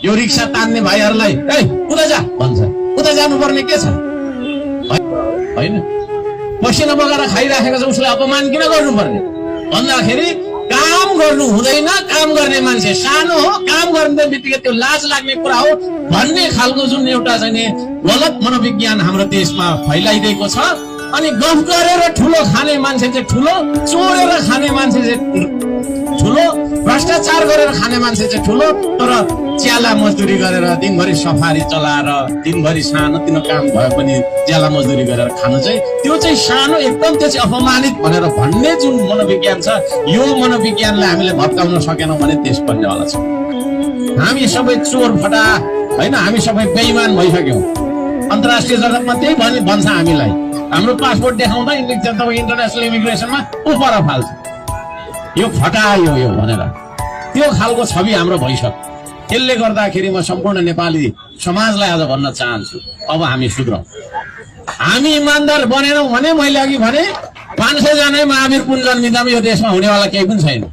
यो रिक्सा तान्ने भाइहरूलाई ए उता जा भन्छ, उता जानुपर्ने के छ होइन? पसिना बगाएर खाइराखेको छ, उसलाई अपमान किन गर्नुपर्ने भन्दाखेरि काम गर्नु हुँदैन, काम गर्ने मान्छे सानो हो, काम गर्ने बित्तिकै त्यो लाज लाग्ने कुरा हो भन्ने खालको जुन एउटा चाहिँ गलत मनोविज्ञान हाम्रो देशमा फैलाइदिएको छ। अनि गफ गरेर ठुलो खाने मान्छे चाहिँ ठुलो, चोरेर खाने मान्छे चाहिँ ठुलो, भ्रष्टाचार गरेर खाने मान्छे चाहिँ ठुलो, तर च्याला मजदुरी गरेर दिनभरि सफारी चलाएर दिनभरि सानो तिनो काम भए पनि च्याला मजदुरी गरेर खानु चाहिँ त्यो चाहिँ सानो, एकदम त्यो चाहिँ अपमानित भनेर भन्ने जुन मनोविज्ञान छ, यो मनोविज्ञानलाई हामीले भत्काउन सकेनौँ भने देश बन्नेवाला छ। हामी सबै चोर फटा होइन, हामी सबै बेइमान भइसक्यौँ। अन्तर्राष्ट्रिय जगतमा त्यही भन्छ हामीलाई, हाम्रो पासपोर्ट देखाउँदा इन्टरनेसनल इमिग्रेसनमा पर फाल्छ, यो फटायो यो भनेर त्यो खालको छवि हाम्रो भइसक्यो। त्यसले गर्दाखेरि म सम्पूर्ण नेपाली समाजलाई आज भन्न चाहन्छु, अब हामी सुध्रौँ, हामी इमान्दार बनेनौँ भने मैले अघि भने 500 जनै महावीर पुन जन्मिँदा यो देशमा हुनेवाला केही पनि छैन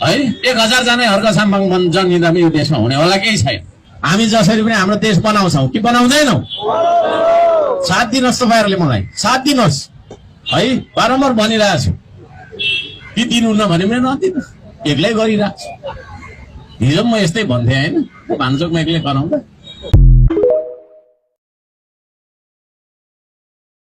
है। 1000 जनै हर्क साम्बाङ जन्मिँदा यो देशमा हुनेवाला केही छैन। हामी जसरी पनि हाम्रो देश बनाउँछौँ कि बनाउँदैनौँ? साथ दिनुहोस् तपाईँहरूले मलाई, साथ दिनुहोस् है, बारम्बार भनिरहेको छु कि दिनुहुन्न भने पनि नदिनुहोस्, एक्लै गरिरहेको छु। हिजो म यस्तै भन्थेँ होइन, भान्चोकमा एक्लै कराउँदा